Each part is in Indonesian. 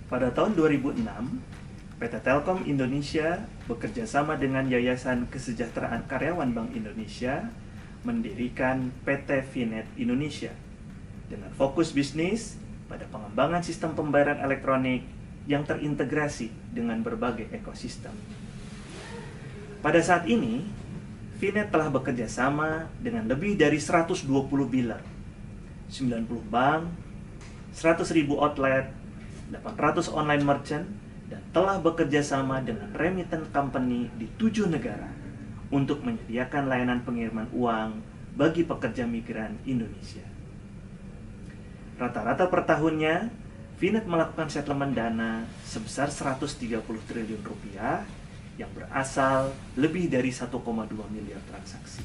Pada tahun 2006, PT Telkom Indonesia bekerja sama dengan Yayasan Kesejahteraan Karyawan Bank Indonesia mendirikan PT Finet Indonesia dengan fokus bisnis pada pengembangan sistem pembayaran elektronik yang terintegrasi dengan berbagai ekosistem. Pada saat ini, Finet telah bekerja sama dengan lebih dari 120 biller, 90 bank, 100.000 outlet, 800 online merchant, dan telah bekerja sama dengan remittance company di 7 negara untuk menyediakan layanan pengiriman uang bagi pekerja migran Indonesia. Rata-rata per tahunnya, Finet melakukan settlement dana sebesar 130 triliun rupiah yang berasal lebih dari 1,2 miliar transaksi.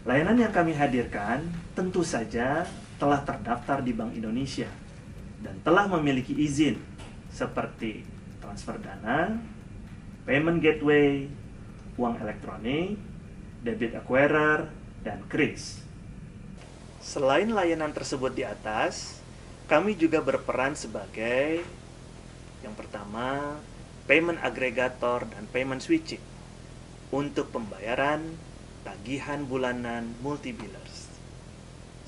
Layanan yang kami hadirkan tentu saja telah terdaftar di Bank Indonesia dan telah memiliki izin seperti transfer dana, payment gateway, uang elektronik, debit acquirer, dan kris. Selain layanan tersebut di atas, kami juga berperan sebagai yang pertama, payment aggregator dan payment switching untuk pembayaran tagihan bulanan multi-billers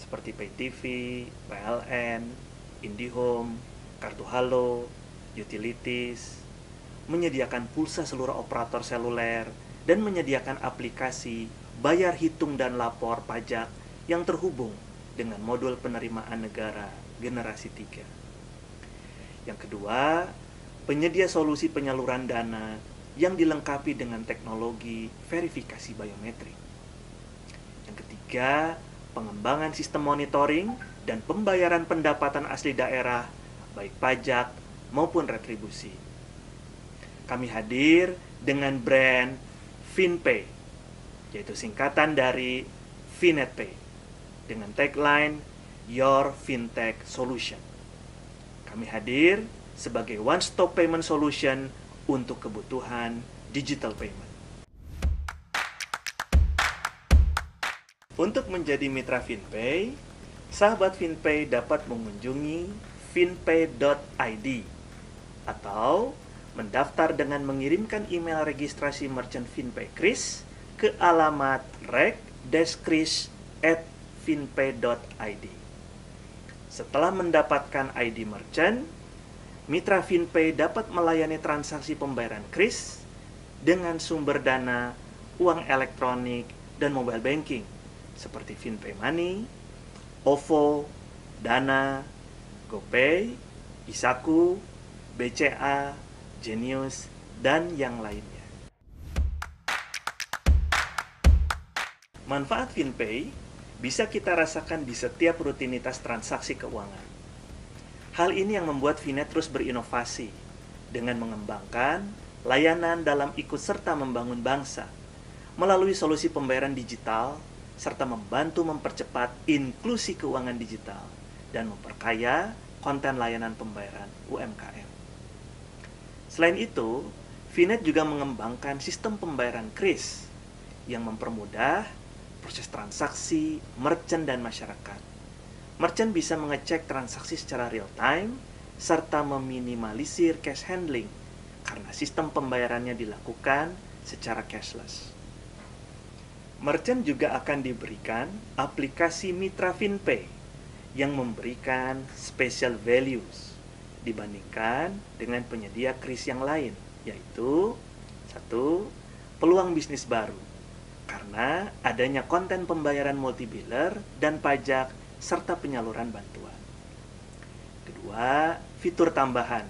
seperti PayTV, PLN, IndiHome, Kartu Halo, utilities, menyediakan pulsa seluruh operator seluler, dan menyediakan aplikasi bayar hitung dan lapor pajak yang terhubung dengan modul penerimaan negara generasi 3. Yang kedua, penyedia solusi penyaluran dana yang dilengkapi dengan teknologi verifikasi biometrik. Yang ketiga, pengembangan sistem monitoring dan pembayaran pendapatan asli daerah, baik pajak maupun retribusi. Kami hadir dengan brand FinPay, yaitu singkatan dari FinetPay, dengan tagline Your Fintech Solution. Kami hadir sebagai one-stop payment solution untuk kebutuhan digital payment. Untuk menjadi mitra FinPay, sahabat FinPay dapat mengunjungi finpay.id atau mendaftar dengan mengirimkan email registrasi merchant FinPay Kris ke alamat rec-kris@finpay.id. Setelah mendapatkan ID merchant, mitra FinPay dapat melayani transaksi pembayaran kris dengan sumber dana, uang elektronik, dan mobile banking seperti FinPay Money, OVO, Dana, GoPay, Isaku, BCA, Genius, dan yang lainnya. Manfaat FinPay bisa kita rasakan di setiap rutinitas transaksi keuangan. Hal ini yang membuat Finet terus berinovasi dengan mengembangkan layanan dalam ikut serta membangun bangsa melalui solusi pembayaran digital serta membantu mempercepat inklusi keuangan digital dan memperkaya konten layanan pembayaran UMKM. Selain itu, Finet juga mengembangkan sistem pembayaran kris yang mempermudah proses transaksi merchant dan masyarakat. Merchant bisa mengecek transaksi secara real time serta meminimalisir cash handling karena sistem pembayarannya dilakukan secara cashless. Merchant juga akan diberikan aplikasi Mitra FinPay yang memberikan special values dibandingkan dengan penyedia kris yang lain, yaitu 1. Peluang bisnis baru karena adanya konten pembayaran multi-biller dan pajak serta penyaluran bantuan. Kedua, fitur tambahan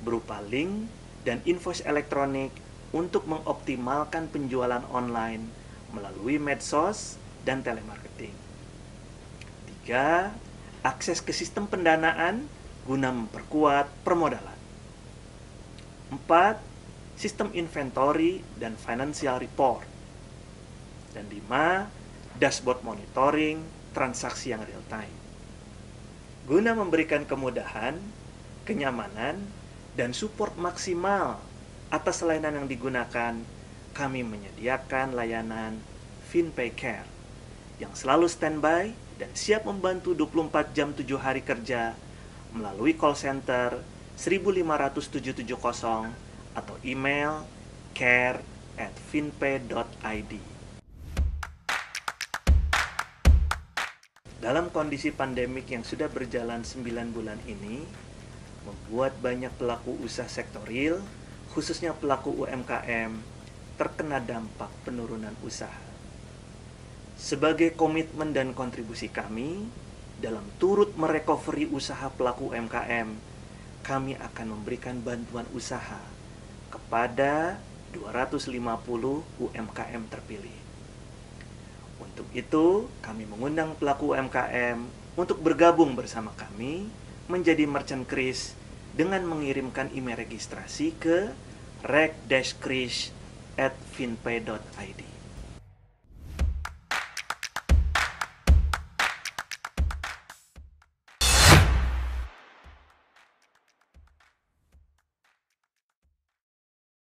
berupa link dan invoice elektronik untuk mengoptimalkan penjualan online melalui medsos dan telemarketing. 3. Akses ke sistem pendanaan guna memperkuat permodalan. 4. Sistem inventory dan financial report. Dan 5. Dashboard monitoring transaksi yang real time. Guna memberikan kemudahan, kenyamanan, dan support maksimal atas layanan yang digunakan, kami menyediakan layanan FinPay Care yang selalu standby dan siap membantu 24 jam 7 hari kerja melalui call center 15770 atau email care@finpay.id. Dalam kondisi pandemik yang sudah berjalan 9 bulan ini, membuat banyak pelaku usaha sektor real, khususnya pelaku UMKM, terkena dampak penurunan usaha. Sebagai komitmen dan kontribusi kami, dalam turut merecovery usaha pelaku UMKM, kami akan memberikan bantuan usaha kepada 250 UMKM terpilih. Untuk itu, kami mengundang pelaku UMKM untuk bergabung bersama kami menjadi merchant kris dengan mengirimkan email registrasi ke rec-kris@finpay.id.